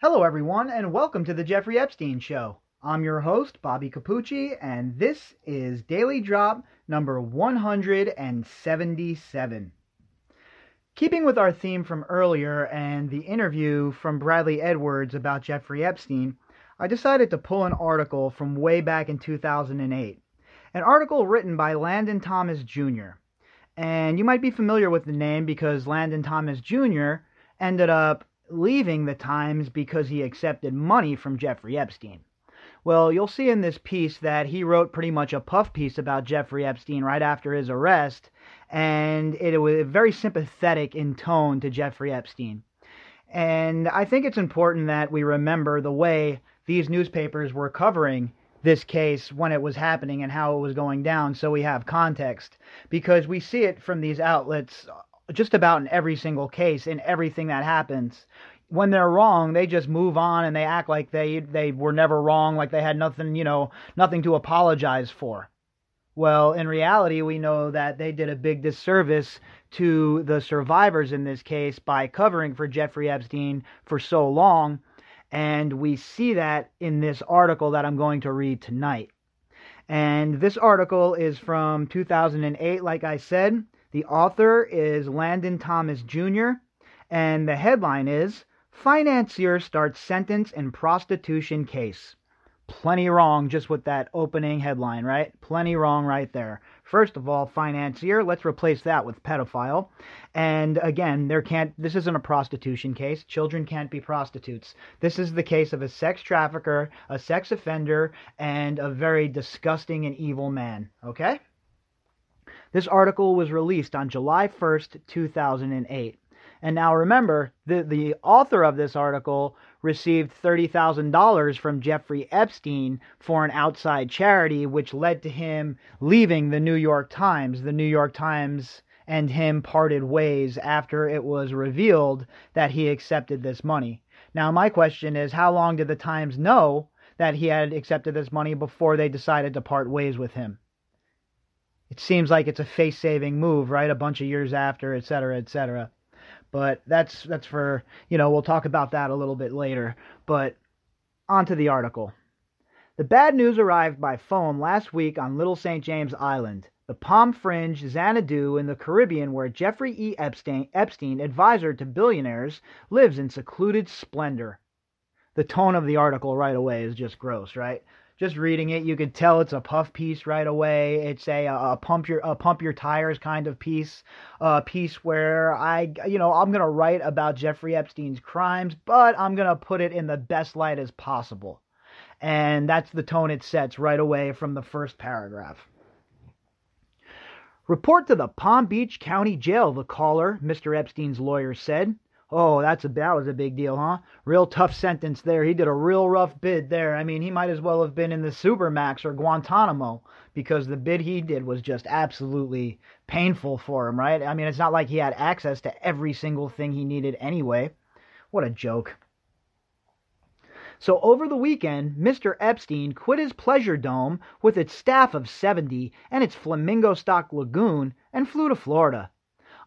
Hello, everyone, and welcome to the Jeffrey Epstein Show. I'm your host, Bobbycapucci, and this is Daily Drop number 177. Keeping with our theme from earlier and the interview from Bradley Edwards about Jeffrey Epstein, I decided to pull an article from way back in 2008. An article written by Landon Thomas Jr. And you might be familiar with the name because Landon Thomas Jr. ended up leaving the Times because he accepted money from Jeffrey Epstein. Well, you'll see in this piece that he wrote pretty much a puff piece about Jeffrey Epstein right after his arrest, and it was very sympathetic in tone to Jeffrey Epstein. And I think it's important that we remember the way these newspapers were covering this case when it was happening and how it was going down, so we have context, because we see it from these outlets just about in every single case, in everything that happens. When they're wrong, they just move on and they act like they were never wrong, like they had nothing, nothing to apologize for. Well, in reality, we know that they did a big disservice to the survivors in this case by covering for Jeffrey Epstein for so long, and we see that in this article that I'm going to read tonight. And this article is from 2008, like I said. The author is Landon Thomas Jr., and the headline is, Financier Starts Sentence in Prostitution Case. Plenty wrong just with that opening headline, right? Plenty wrong right there. First of all, financier, let's replace that with pedophile. And again, this isn't a prostitution case. Children can't be prostitutes. This is the case of a sex trafficker, a sex offender, and a very disgusting and evil man, okay? This article was released on July 1st, 2008. And now remember, the author of this article received $30,000 from Jeffrey Epstein for an outside charity, which led to him leaving the New York Times. The New York Times and him parted ways after it was revealed that he accepted this money. Now, my question is, how long did the Times know that he had accepted this money before they decided to part ways with him? It seems like it's a face-saving move, right? A bunch of years after, etc., etc. But that's for, we'll talk about that a little bit later. But on to the article. The bad news arrived by phone last week on Little St. James Island, the Palm Fringe, Xanadu in the Caribbean, where Jeffrey E. Epstein, advisor to billionaires, lives in secluded splendor. The tone of the article right away is just gross, right? Just reading it, you could tell it's a puff piece right away. It's a pump your tires kind of piece, a piece where I'm gonna write about Jeffrey Epstein's crimes, but I'm gonna put it in the best light as possible, and that's the tone it sets right away from the first paragraph. Report to the Palm Beach County Jail, the caller, Mr. Epstein's lawyer said. Oh, that was a big deal, huh? Real tough sentence there. He did a real rough bid there. I mean, he might as well have been in the Supermax or Guantanamo, because the bid he did was just absolutely painful for him, right? I mean, it's not like he had access to every single thing he needed anyway. What a joke. So over the weekend, Mr. Epstein quit his pleasure dome with its staff of 70 and its flamingo stock lagoon and flew to Florida.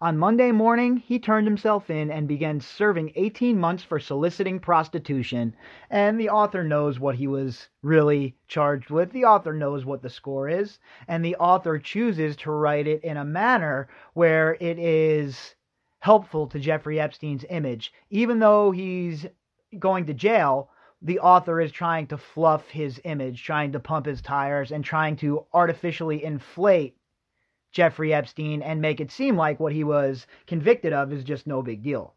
On Monday morning, he turned himself in and began serving 18 months for soliciting prostitution, and the author knows what he was really charged with. The author knows what the score is, and the author chooses to write it in a manner where it is helpful to Jeffrey Epstein's image. Even though he's going to jail, the author is trying to fluff his image, trying to pump his tires, and trying to artificially inflate Jeffrey Epstein and make it seem like what he was convicted of is just no big deal.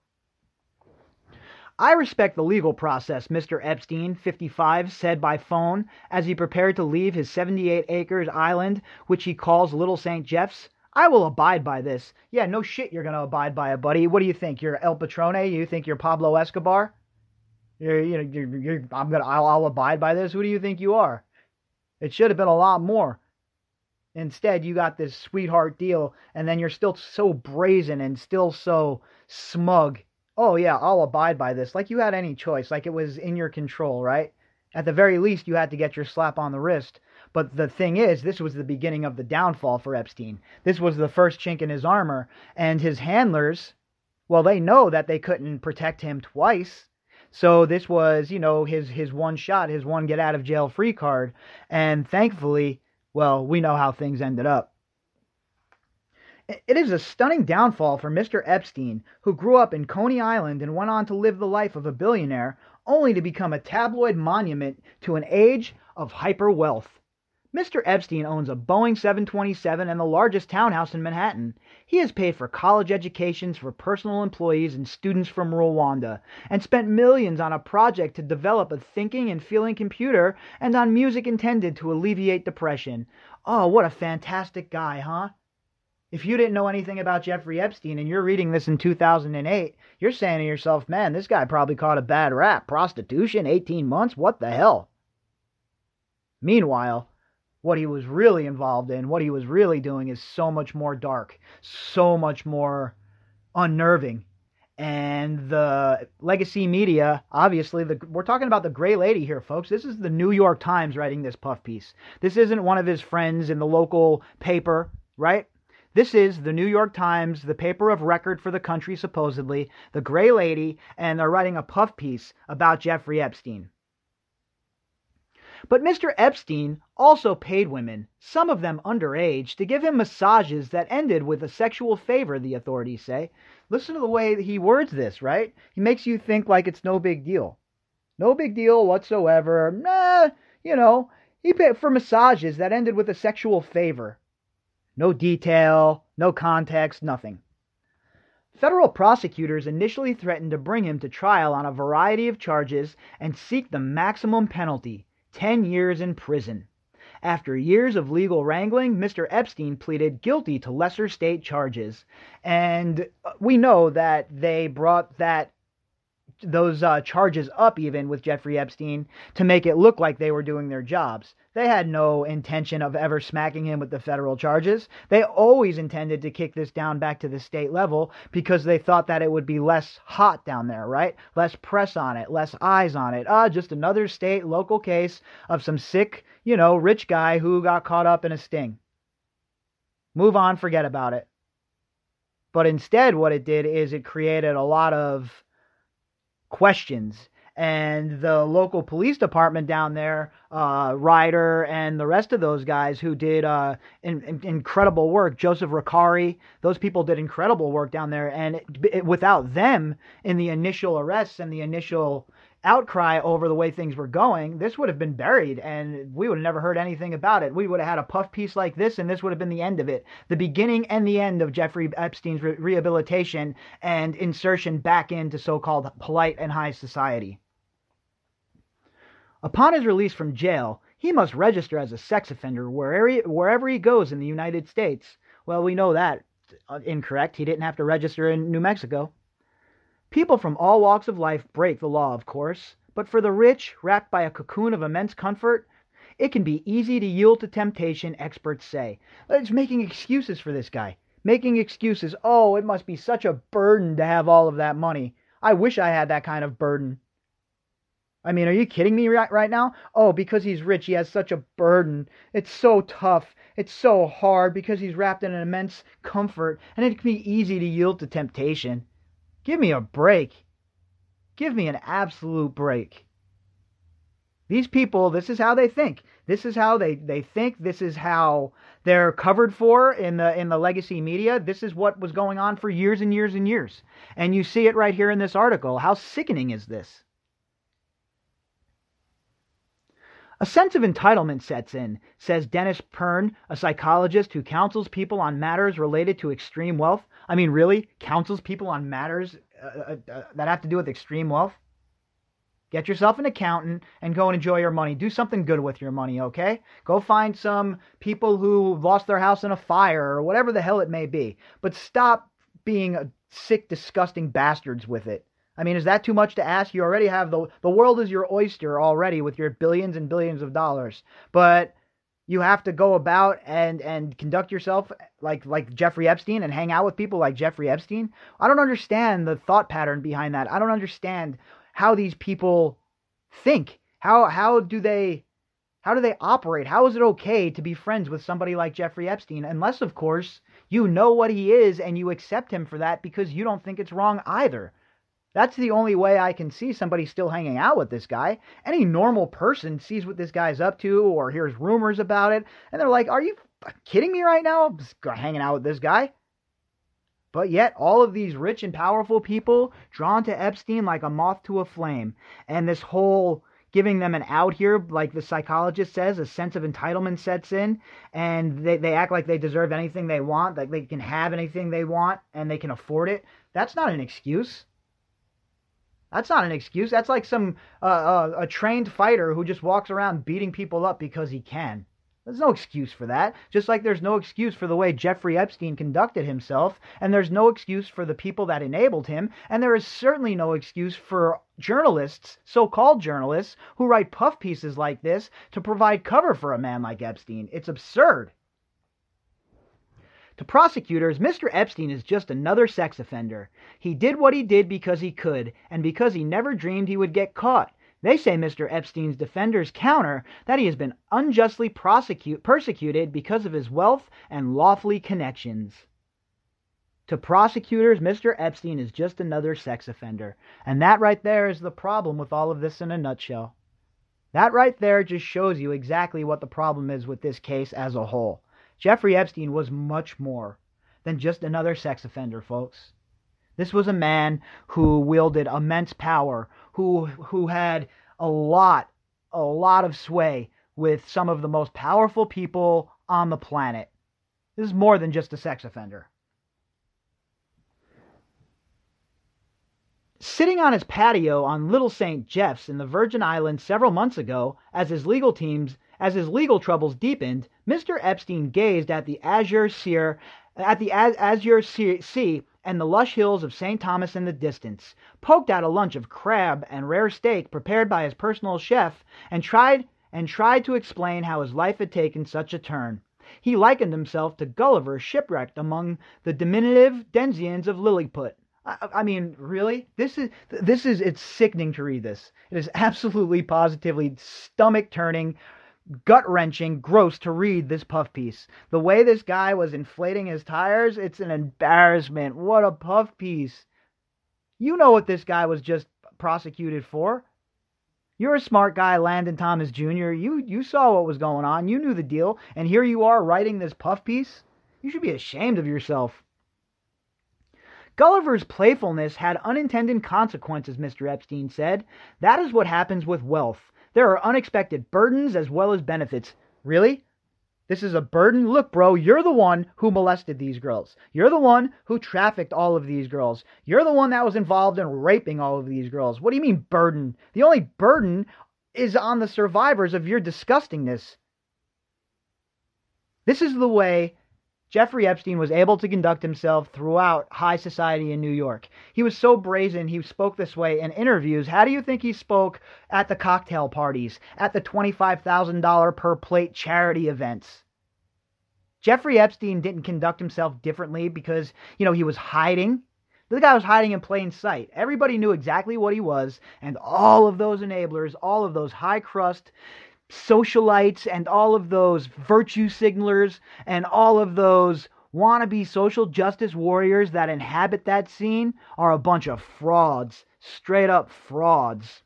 I respect the legal process, Mr. Epstein, 55, said by phone as he prepared to leave his 78-acre island, which he calls Little St. Jeff's. I will abide by this. Yeah, no shit you're going to abide by it, buddy. What do you think? You're El Patrone? You think you're Pablo Escobar? I'll abide by this? Who do you think you are? It should have been a lot more. Instead, you got this sweetheart deal, and then you're still so brazen and still so smug. Oh, yeah, I'll abide by this. Like you had any choice, like it was in your control, right? At the very least, you had to get your slap on the wrist. But the thing is, this was the beginning of the downfall for Epstein. This was the first chink in his armor, and his handlers, well, they know that they couldn't protect him twice. So this was, his one shot, his one get out of jail free card. And thankfully, well, we know how things ended up. It is a stunning downfall for Mr. Epstein, who grew up in Coney Island and went on to live the life of a billionaire, only to become a tabloid monument to an age of hyper wealth. Mr. Epstein owns a Boeing 727 and the largest townhouse in Manhattan. He has paid for college educations for personal employees and students from Rwanda, and spent millions on a project to develop a thinking and feeling computer and on music intended to alleviate depression. Oh, what a fantastic guy, huh? If you didn't know anything about Jeffrey Epstein and you're reading this in 2008, you're saying to yourself, man, this guy probably caught a bad rap. Prostitution, 18 months, what the hell? Meanwhile, what he was really involved in, what he was really doing is so much more dark, so much more unnerving. And the legacy media, obviously, we're talking about the gray lady here, folks. This is the New York Times writing this puff piece. This isn't one of his friends in the local paper, right? This is the New York Times, the paper of record for the country, supposedly, the gray lady, and they're writing a puff piece about Jeffrey Epstein. But Mr. Epstein also paid women, some of them underage, to give him massages that ended with a sexual favor, the authorities say. Listen to the way he words this, right? He makes you think like it's no big deal. No big deal whatsoever. He paid for massages that ended with a sexual favor. No detail, no context, nothing. Federal prosecutors initially threatened to bring him to trial on a variety of charges and seek the maximum penalty, 10 years in prison. After years of legal wrangling, Mr. Epstein pleaded guilty to lesser state charges. And we know that they brought those charges up even with Jeffrey Epstein to make it look like they were doing their jobs. They had no intention of ever smacking him with the federal charges. They always intended to kick this down back to the state level because they thought that it would be less hot down there, right? Less press on it, less eyes on it. Just another state local case of some sick, rich guy who got caught up in a sting. Move on, forget about it. But instead what it did is it created a lot of questions, and the local police department down there, Ryder and the rest of those guys who did incredible work, Joseph Ricari, those people did incredible work down there, and without them in the initial arrests and the initial outcry over the way things were going, this would have been buried and we would have never heard anything about it. We would have had a puff piece like this and this would have been the end of it. The beginning and the end of Jeffrey Epstein's rehabilitation and insertion back into so-called polite and high society. Upon his release from jail, he must register as a sex offender wherever he goes in the United States. Well, we know that incorrect. He didn't have to register in New Mexico. People from all walks of life break the law, of course, but for the rich, wrapped by a cocoon of immense comfort, it can be easy to yield to temptation, experts say. It's making excuses for this guy. Making excuses. Oh, it must be such a burden to have all of that money. I wish I had that kind of burden. I mean, are you kidding me right now? Oh, because he's rich, he has such a burden. It's so tough. It's so hard because he's wrapped in an immense comfort, and it can be easy to yield to temptation. Give me a break. Give me an absolute break. These people, this is how they think. This is how they think. This is how they're covered for in the legacy media. This is what was going on for years and years and years. And you see it right here in this article. How sickening is this? A sense of entitlement sets in, says Dennis Pern, a psychologist who counsels people on matters related to extreme wealth. I mean, really? Counsels people on matters that have to do with extreme wealth? Get yourself an accountant and go and enjoy your money. Do something good with your money, okay? Go find some people who lost their house in a fire or whatever the hell it may be. But stop being sick, disgusting bastards with it. I mean, is that too much to ask? You already have the world is your oyster already with your billions and billions of dollars. But you have to go about and conduct yourself like Jeffrey Epstein and hang out with people like Jeffrey Epstein. I don't understand the thought pattern behind that. I don't understand how these people think. How do they operate? How is it okay to be friends with somebody like Jeffrey Epstein? Unless, of course, you know what he is and you accept him for that because you don't think it's wrong either. That's the only way I can see somebody still hanging out with this guy. Any normal person sees what this guy's up to or hears rumors about it, and they're like, are you kidding me right now? I'm just hanging out with this guy. But yet, all of these rich and powerful people drawn to Epstein like a moth to a flame. And this whole giving them an out here, like the psychologist says, a sense of entitlement sets in, and they act like they deserve anything they want, like they can have anything they want, and they can afford it. That's not an excuse. That's not an excuse. That's like some a trained fighter who just walks around beating people up because he can. There's no excuse for that. Just like there's no excuse for the way Jeffrey Epstein conducted himself, and there's no excuse for the people that enabled him, and there is certainly no excuse for journalists, so-called journalists, who write puff pieces like this to provide cover for a man like Epstein. It's absurd. To prosecutors, Mr. Epstein is just another sex offender. He did what he did because he could, and because he never dreamed he would get caught. They say Mr. Epstein's defenders counter that he has been unjustly persecuted because of his wealth and lawfully connections. To prosecutors, Mr. Epstein is just another sex offender. And that right there is the problem with all of this in a nutshell. That right there just shows you exactly what the problem is with this case as a whole. Jeffrey Epstein was much more than just another sex offender, folks. This was a man who wielded immense power, who had a lot of sway with some of the most powerful people on the planet. This is more than just a sex offender. Sitting on his patio on Little St. Jeff's in the Virgin Islands several months ago, as his legal troubles deepened, Mr. Epstein gazed at the azure sea and the lush hills of St. Thomas in the distance, poked out a lunch of crab and rare steak prepared by his personal chef, and tried to explain how his life had taken such a turn. He likened himself to Gulliver shipwrecked among the diminutive denizens of Lilliput. I mean, really? It's sickening to read this. It is absolutely, positively stomach-turning, gut-wrenching, gross to read this puff piece. The way this guy was inflating his tires, it's an embarrassment. What a puff piece. You know what this guy was just prosecuted for. You're a smart guy, Landon Thomas Jr. You saw what was going on. You knew the deal. And here you are writing this puff piece? You should be ashamed of yourself. Gulliver's playfulness had unintended consequences, Mr. Epstein said. That is what happens with wealth. There are unexpected burdens as well as benefits. Really? This is a burden? Look, bro, you're the one who molested these girls. You're the one who trafficked all of these girls. You're the one that was involved in raping all of these girls. What do you mean burden? The only burden is on the survivors of your disgustingness. This is the way Jeffrey Epstein was able to conduct himself throughout high society in New York. He was so brazen, he spoke this way in interviews. How do you think he spoke at the cocktail parties, at the $25,000 per plate charity events? Jeffrey Epstein didn't conduct himself differently because, he was hiding. The guy was hiding in plain sight. Everybody knew exactly what he was, and all of those enablers, all of those high crust socialites and all of those virtue signalers and all of those wannabe social justice warriors that inhabit that scene are a bunch of frauds, straight up frauds.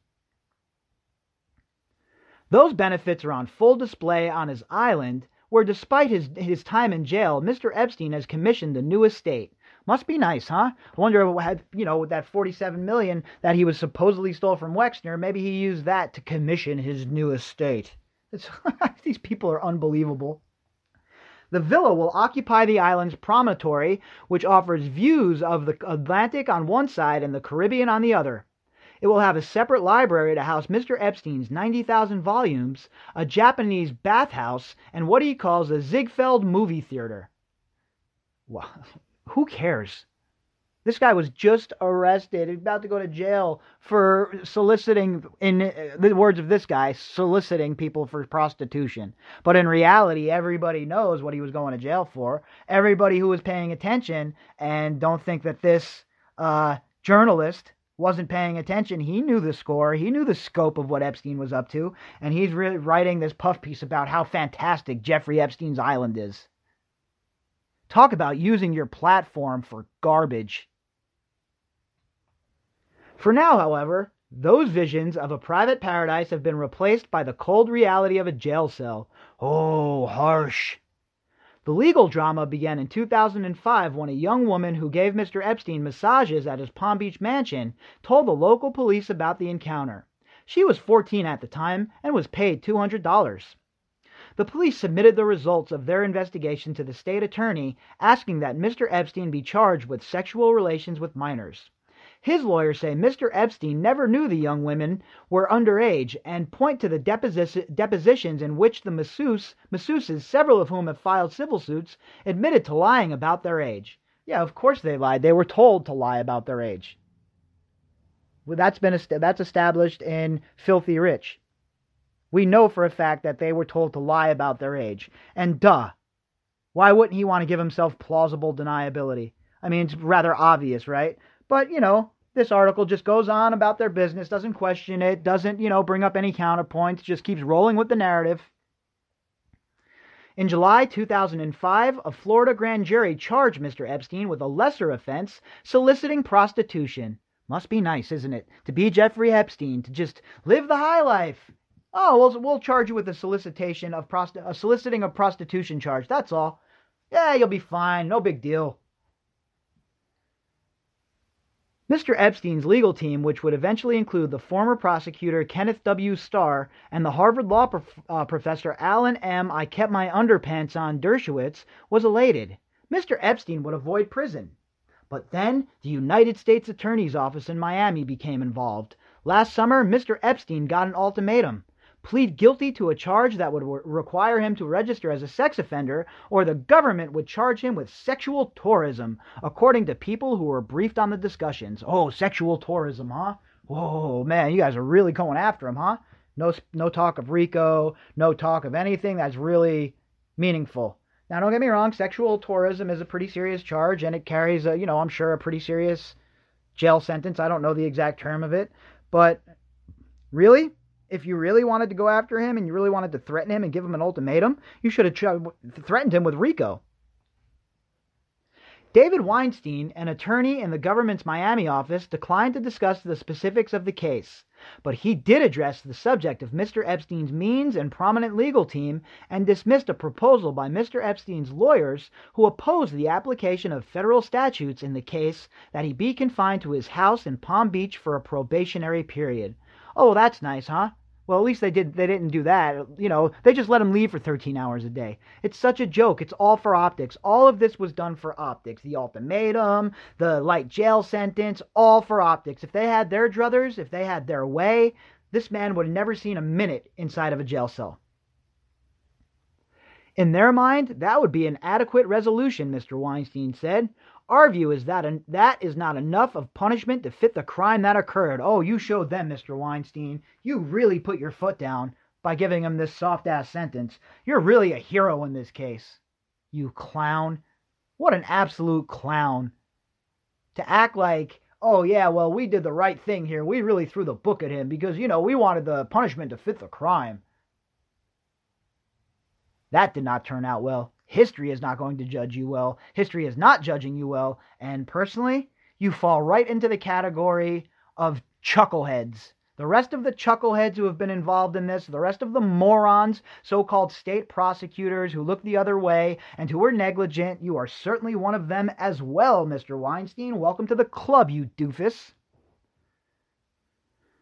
Those benefits are on full display on his island, where despite his time in jail, Mr. Epstein has commissioned a new estate. Must be nice, huh? I wonder, with that $47 million that he was supposedly stole from Wexner, maybe he used that to commission his new estate. These people are unbelievable. The villa will occupy the island's promontory, which offers views of the Atlantic on one side and the Caribbean on the other. It will have a separate library to house Mr. Epstein's 90,000 volumes, a Japanese bathhouse, and what he calls a Ziegfeld movie theater. Well, who cares? This guy was just arrested. He's about to go to jail for soliciting, in the words of this guy, soliciting people for prostitution. But in reality, everybody knows what he was going to jail for. Everybody who was paying attention, and don't think that this journalist wasn't paying attention. He knew the score. He knew the scope of what Epstein was up to. And he's really writing this puff piece about how fantastic Jeffrey Epstein's island is. Talk about using your platform for garbage. For now, however, those visions of a private paradise have been replaced by the cold reality of a jail cell. Oh, harsh. The legal drama began in 2005 when a young woman who gave Mr. Epstein massages at his Palm Beach mansion told the local police about the encounter. She was 14 at the time and was paid $200. The police submitted the results of their investigation to the state attorney, asking that Mr. Epstein be charged with sexual relations with minors. His lawyers say Mr. Epstein never knew the young women were underage and point to the depositions in which the masseuses, several of whom have filed civil suits, admitted to lying about their age. Yeah, of course they lied. They were told to lie about their age. Well, that's established in Filthy Rich. We know for a fact that they were told to lie about their age. And why wouldn't he want to give himself plausible deniability? I mean, it's rather obvious, right? But, this article just goes on about their business, doesn't question it, doesn't, bring up any counterpoints, just keeps rolling with the narrative. In July 2005, a Florida grand jury charged Mr. Epstein with a lesser offense, soliciting prostitution. Must be nice, isn't it, to be Jeffrey Epstein, to just live the high life. Oh, we'll charge you with a soliciting of prostitution charge, that's all. Yeah, you'll be fine, no big deal. Mr. Epstein's legal team, which would eventually include the former prosecutor Kenneth W. Starr and the Harvard law professor Alan M. I kept my underpants on Dershowitz, was elated. Mr. Epstein would avoid prison. But then the United States Attorney's Office in Miami became involved. Last summer, Mr. Epstein got an ultimatum. Plead guilty to a charge that would require him to register as a sex offender, or the government would charge him with sexual tourism, according to people who were briefed on the discussions. Oh, sexual tourism, huh? Whoa, man, you guys are really going after him, huh? No talk of RICO, no talk of anything that's really meaningful. Now, don't get me wrong, sexual tourism is a pretty serious charge, and it carries, I'm sure, a pretty serious jail sentence. I don't know the exact term of it, but really? If you really wanted to go after him and you really wanted to threaten him and give him an ultimatum, you should have threatened him with RICO. David Weinstein, an attorney in the government's Miami office, declined to discuss the specifics of the case, but he did address the subject of Mr. Epstein's means and prominent legal team and dismissed a proposal by Mr. Epstein's lawyers who opposed the application of federal statutes in the case that he be confined to his house in Palm Beach for a probationary period. Oh, that's nice, huh? Well, at least they didn't do that. They just let him leave for 13 hours a day. It's such a joke. It's all for optics. All of this was done for optics. The ultimatum, the light jail sentence, all for optics. If they had their druthers, if they had their way, this man would have never seen a minute inside of a jail cell. In their mind, that would be an adequate resolution, Mr. Weinstein said. Our view is that is not enough of punishment to fit the crime that occurred. Oh, you showed them, Mr. Weinstein. You really put your foot down by giving him this soft-ass sentence. You're really a hero in this case. You clown. What an absolute clown. To act like, oh yeah, well, we did the right thing here. We really threw the book at him because, we wanted the punishment to fit the crime. That did not turn out well. History is not going to judge you well. History is not judging you well. And personally, you fall right into the category of chuckleheads. The rest of the chuckleheads who have been involved in this, the rest of the morons, so-called state prosecutors who look the other way and who are negligent, you are certainly one of them as well, Mr. Weinstein. Welcome to the club, you doofus.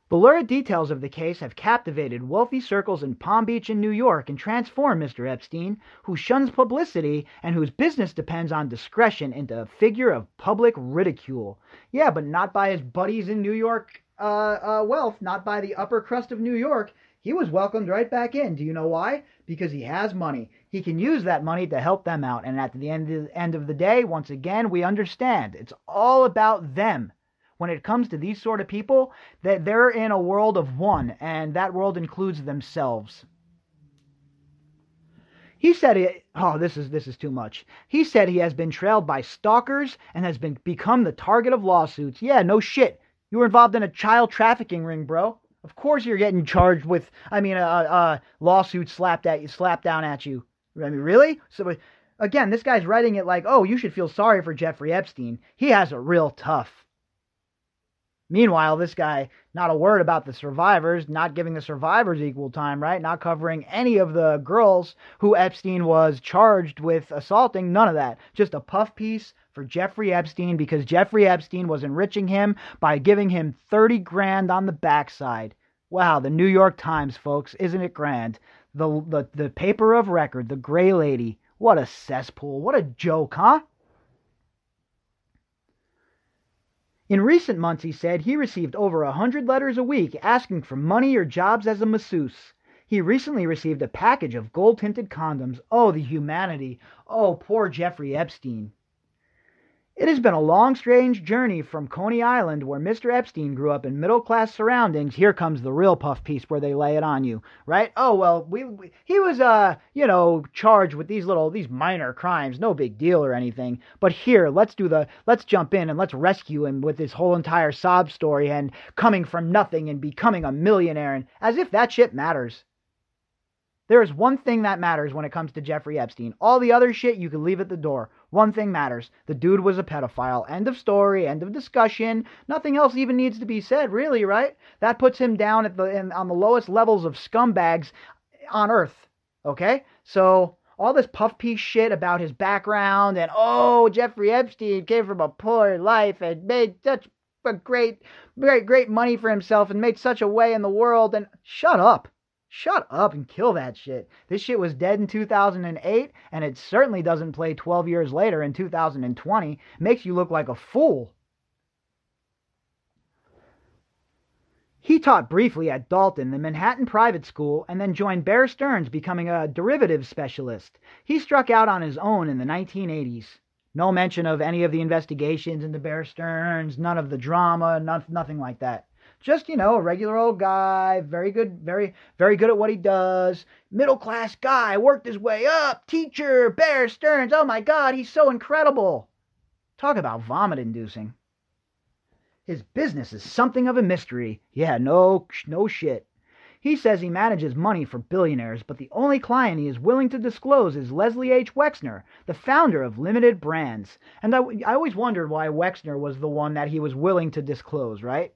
The lurid details of the case have captivated wealthy circles in Palm Beach and New York and transformed Mr. Epstein, who shuns publicity and whose business depends on discretion, into a figure of public ridicule. Yeah, but not by his buddies in New York wealth, not by the upper crust of New York. He was welcomed right back in. Do you know why? Because he has money. He can use that money to help them out. And at the end of the day, once again, we understand. It's all about them. When it comes to these sort of people, that they're in a world of one, and that world includes themselves. He said, this is too much. He said he has been trailed by stalkers and has become the target of lawsuits. Yeah, no shit. You were involved in a child trafficking ring, bro. Of course you're getting charged with, lawsuit slapped down at you. I mean, really? So, again, this guy's writing it like, oh, you should feel sorry for Jeffrey Epstein. He has it real tough. Meanwhile, this guy, not a word about the survivors, not giving the survivors equal time, right? Not covering any of the girls who Epstein was charged with assaulting. None of that. Just a puff piece for Jeffrey Epstein because Jeffrey Epstein was enriching him by giving him 30 grand on the backside. Wow, the New York Times, folks. Isn't it grand? The paper of record, the Gray Lady. What a cesspool. What a joke, huh? In recent months, he said, he received over 100 letters a week asking for money or jobs as a masseuse. He recently received a package of gold-tinted condoms. Oh, the humanity. Oh, poor Jeffrey Epstein. It has been a long, strange journey from Coney Island, where Mr. Epstein grew up in middle-class surroundings. Here comes the real puff piece where they lay it on you, right? Oh, well, he was, charged with these minor crimes, no big deal or anything. But here, let's jump in and let's rescue him with this whole entire sob story and coming from nothing and becoming a millionaire, and as if that shit matters. There is one thing that matters when it comes to Jeffrey Epstein. All the other shit you can leave at the door. One thing matters. The dude was a pedophile. End of story. End of discussion. Nothing else even needs to be said, really, right? That puts him down on the lowest levels of scumbags on Earth. Okay? So all this puff piece shit about his background and, oh, Jeffrey Epstein came from a poor life and made such a great money for himself and made such a way in the world. And shut up. Shut up and kill that shit. This shit was dead in 2008, and it certainly doesn't play 12 years later in 2020. It makes you look like a fool. He taught briefly at Dalton, the Manhattan private school, and then joined Bear Stearns, becoming a derivatives specialist. He struck out on his own in the 1980s. No mention of any of the investigations into Bear Stearns, none of the drama, nothing like that. Just, a regular old guy, very good, very, very good at what he does. Middle-class guy, worked his way up, teacher, Bear Stearns, oh my God, he's so incredible. Talk about vomit-inducing. His business is something of a mystery. Yeah, no shit. He says he manages money for billionaires, but the only client he is willing to disclose is Leslie H. Wexner, the founder of Limited Brands. And I always wondered why Wexner was the one that he was willing to disclose, right?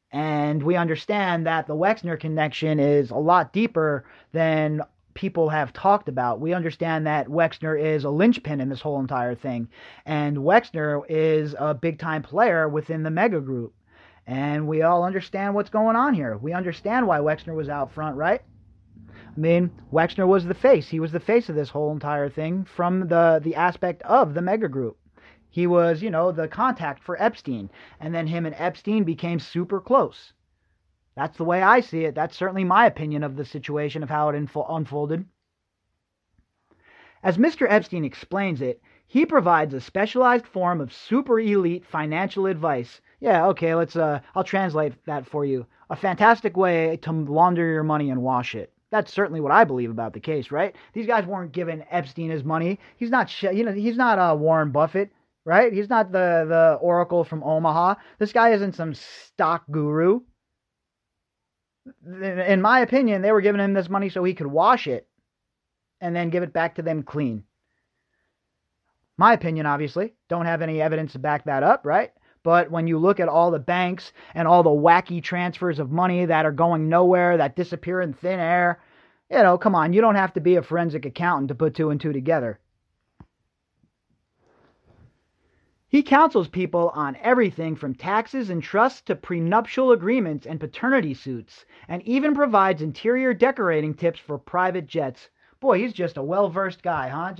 And we understand that the Wexner connection is a lot deeper than people have talked about. We understand that Wexner is a linchpin in this whole entire thing. And Wexner is a big-time player within the mega group. And we all understand what's going on here. We understand why Wexner was out front, right? I mean, Wexner was the face. He was the face of this whole entire thing from the aspect of the mega group. He was, the contact for Epstein. And then him and Epstein became super close. That's the way I see it. That's certainly my opinion of the situation, of how it unfolded. As Mr. Epstein explains it, he provides a specialized form of super elite financial advice. Yeah, okay, I'll translate that for you. A fantastic way to launder your money and wash it. That's certainly what I believe about the case, right? These guys weren't giving Epstein his money. He's not, he's not Warren Buffett. Right? He's not the Oracle from Omaha. This guy isn't some stock guru. In my opinion, they were giving him this money so he could wash it and then give it back to them clean. My opinion, obviously. Don't have any evidence to back that up, right? But when you look at all the banks and all the wacky transfers of money that are going nowhere, that disappear in thin air, come on, you don't have to be a forensic accountant to put two and two together. He counsels people on everything from taxes and trusts to prenuptial agreements and paternity suits, and even provides interior decorating tips for private jets. Boy, he's just a well-versed guy, huh?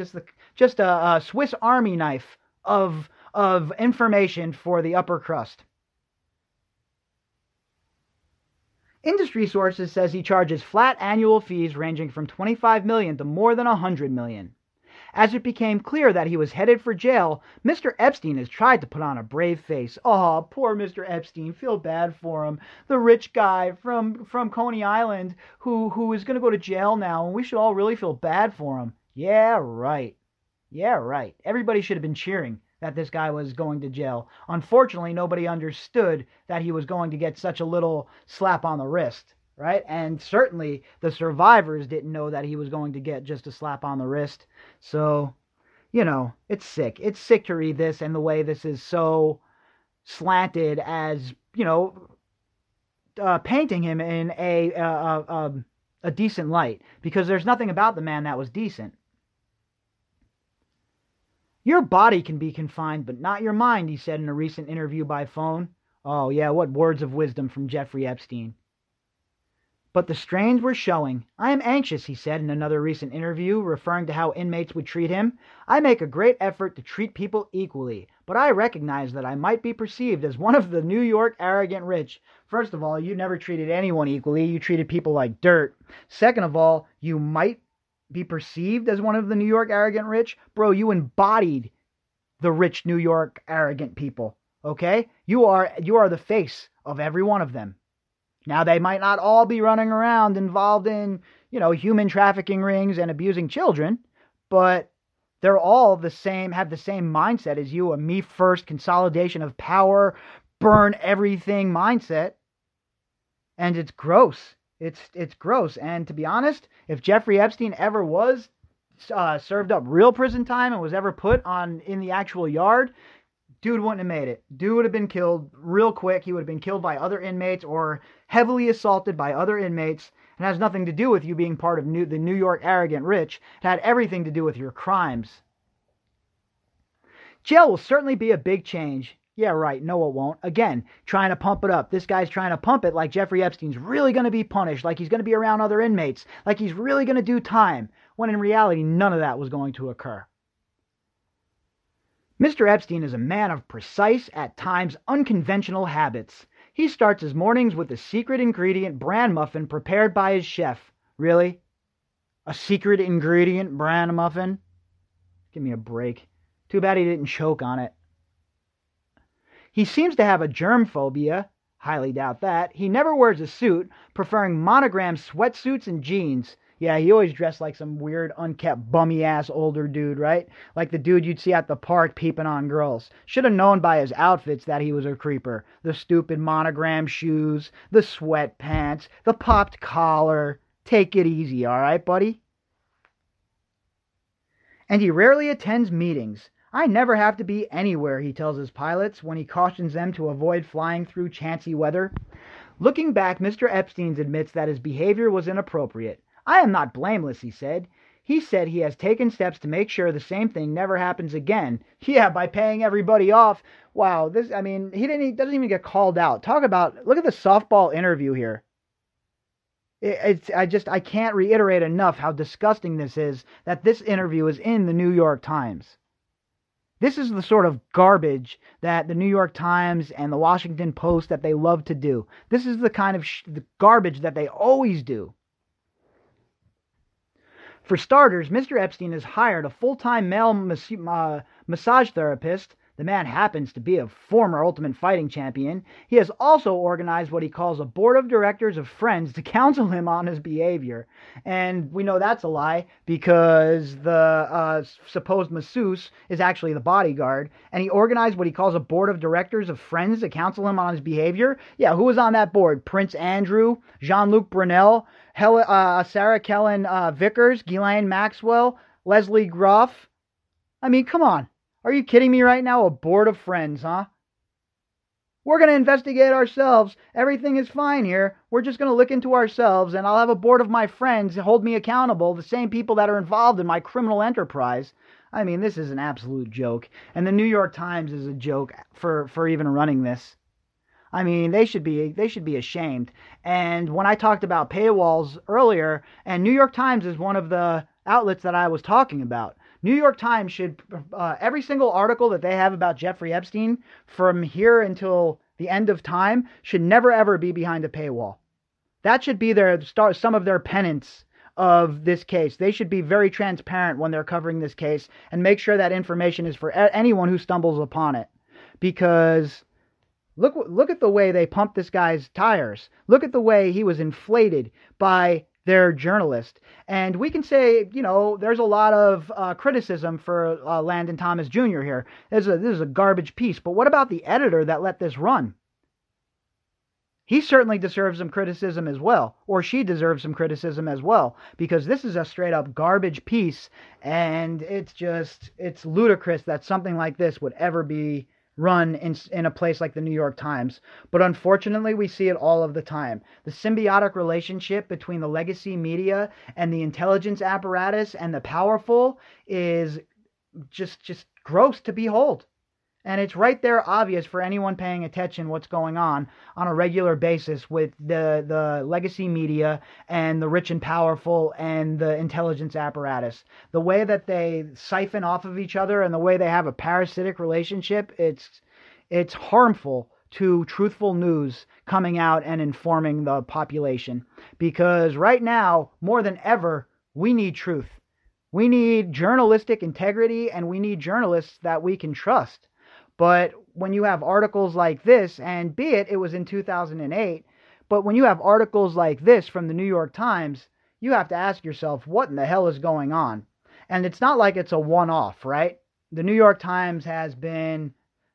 Just a Swiss Army knife of information for the upper crust. Industry Sources says he charges flat annual fees ranging from $25 million to more than $100 million. As it became clear that he was headed for jail, Mr. Epstein has tried to put on a brave face. Oh, poor Mr. Epstein. Feel bad for him. The rich guy from Coney Island who is going to go to jail now, and we should all really feel bad for him. Yeah, right. Yeah, right. Everybody should have been cheering that this guy was going to jail. Unfortunately, nobody understood that he was going to get such a little slap on the wrist. Right? And certainly the survivors didn't know that he was going to get just a slap on the wrist. So, it's sick. It's sick to read this and the way this is so slanted as, painting him in a decent light, because there's nothing about the man that was decent. Your body can be confined, but not your mind, he said in a recent interview by phone. Oh yeah, what words of wisdom from Jeffrey Epstein. But the strains were showing. I am anxious, he said in another recent interview, referring to how inmates would treat him. I make a great effort to treat people equally, but I recognize that I might be perceived as one of the New York arrogant rich. First of all, you never treated anyone equally. You treated people like dirt. Second of all, you might be perceived as one of the New York arrogant rich. Bro, you embodied the rich New York arrogant people, okay? You are the face of every one of them. Now, they might not all be running around involved in, human trafficking rings and abusing children, but they're all the same, have the same mindset as you, a me-first consolidation of power, burn everything mindset. And it's gross. It's gross. And to be honest, if Jeffrey Epstein ever was served up real prison time and was ever put in the actual yard, dude wouldn't have made it. Dude would have been killed real quick. He would have been killed by other inmates or heavily assaulted by other inmates. It has nothing to do with you being part of the New York arrogant rich. It had everything to do with your crimes. Jail will certainly be a big change. Yeah, right. No, it won't. Again, trying to pump it up. This guy's trying to pump it like Jeffrey Epstein's really going to be punished, like he's going to be around other inmates, like he's really going to do time, when in reality, none of that was going to occur. Mr. Epstein is a man of precise, at times unconventional habits. He starts his mornings with a secret ingredient bran muffin prepared by his chef. Really? A secret ingredient bran muffin? Give me a break. Too bad he didn't choke on it. He seems to have a germ phobia. Highly doubt that. He never wears a suit, preferring monogrammed sweatsuits and jeans. Yeah, he always dressed like some weird, unkept, bummy-ass older dude, right? Like the dude you'd see at the park peeping on girls. Should have known by his outfits that he was a creeper. The stupid monogram shoes, the sweatpants, the popped collar. Take it easy, all right, buddy? And he rarely attends meetings. I never have to be anywhere, he tells his pilots when he cautions them to avoid flying through chancy weather. Looking back, Mr. Epstein admits that his behavior was inappropriate. I am not blameless, he said. He said he has taken steps to make sure the same thing never happens again. Yeah, by paying everybody off. Wow, he doesn't even get called out. Look at the softball interview here. I can't reiterate enough how disgusting this is, that this interview is in the New York Times. This is the sort of garbage that the New York Times and the Washington Post that they love to do. This is the kind of the garbage that they always do. For starters, Mr. Epstein has hired a full-time male massage therapist. The man happens to be a former Ultimate Fighting champion. He has also organized what he calls a board of directors of friends to counsel him on his behavior. And we know that's a lie, because the supposed masseuse is actually the bodyguard. And he organized what he calls a board of directors of friends to counsel him on his behavior. Yeah, who was on that board? Prince Andrew, Jean-Luc Brunel, Sarah Kellen Vickers, Ghislaine Maxwell, Leslie Groff. I mean, come on. Are you kidding me right now? A board of friends, huh? We're going to investigate ourselves. Everything is fine here. We're just going to look into ourselves, and I'll have a board of my friends hold me accountable, the same people that are involved in my criminal enterprise. I mean, this is an absolute joke. And the New York Times is a joke for even running this. I mean, they should be ashamed. And when I talked about paywalls earlier, and New York Times is one of the outlets that I was talking about. New York Times should, every single article that they have about Jeffrey Epstein from here until the end of time should never ever be behind a paywall. That should be some of their penance of this case. They should be very transparent when they're covering this case and make sure that information is for anyone who stumbles upon it. Because look at the way they pumped this guy's tires. Look at the way he was inflated by their journalist. And we can say, there's a lot of criticism for Landon Thomas Jr. here. This is a garbage piece. But what about the editor that let this run? He certainly deserves some criticism as well. Or she deserves some criticism as well. Because this is a straight up garbage piece. And it's ludicrous that something like this would ever be run in a place like the New York Times. But unfortunately, we see it all of the time. The symbiotic relationship between the legacy media and the intelligence apparatus and the powerful is just gross to behold. And it's right there obvious for anyone paying attention what's going on a regular basis with the legacy media and the rich and powerful and the intelligence apparatus. The way that they siphon off of each other and the way they have a parasitic relationship, it's harmful to truthful news coming out and informing the population. Because right now, more than ever, we need truth. We need journalistic integrity, and we need journalists that we can trust. But when you have articles like this, and be it was in 2008, but when you have articles like this from the New York Times, you have to ask yourself, what in the hell is going on? And it's not like it's a one-off, right? The New York Times has been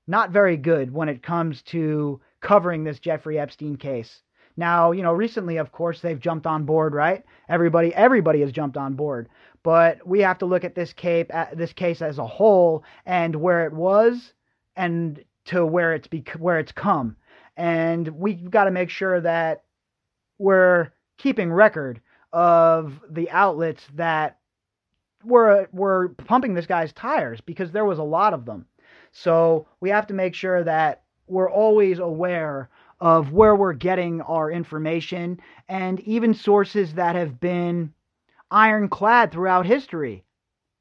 not very good when it comes to covering this Jeffrey Epstein case. Now, recently, of course, they've jumped on board, right? Everybody has jumped on board. But we have to look at this case as a whole and where it was and to where it's come. And we've got to make sure that we're keeping record of the outlets that were pumping this guy's tires, because there was a lot of them. So we have to make sure that we're always aware of where we're getting our information, and even sources that have been ironclad throughout history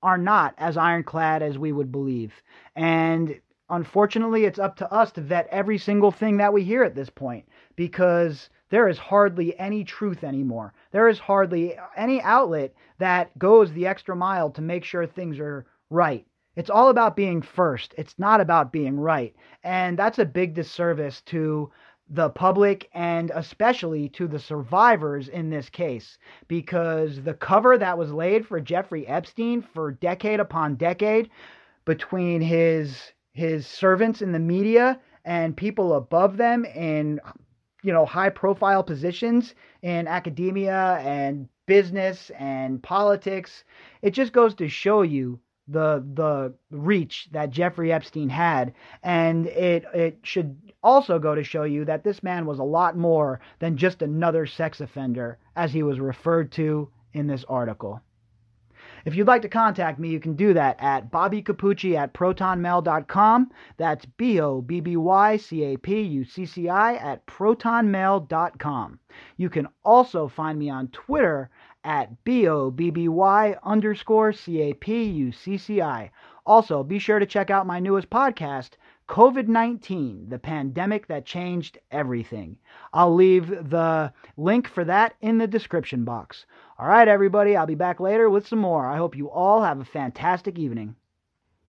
are not as ironclad as we would believe. And unfortunately, it's up to us to vet every single thing that we hear at this point, because there is hardly any truth anymore. There is hardly any outlet that goes the extra mile to make sure things are right. It's all about being first. It's not about being right. And that's a big disservice to the public, and especially to the survivors in this case, because the cover that was laid for Jeffrey Epstein for decade upon decade between his servants in the media and people above them in high profile positions in academia and business and politics, it just goes to show you the reach that Jeffrey Epstein had. And it should also go to show you that this man was a lot more than just another sex offender, as he was referred to in this article. If you'd like to contact me, you can do that at bobbycapucci@protonmail.com. That's BOBBYCAPUCCI@protonmail.com. You can also find me on Twitter at BOBBY_CAPUCCI. Also, be sure to check out my newest podcast, COVID-19, the pandemic that changed everything. I'll leave the link for that in the description box. All right, everybody, I'll be back later with some more. I hope you all have a fantastic evening.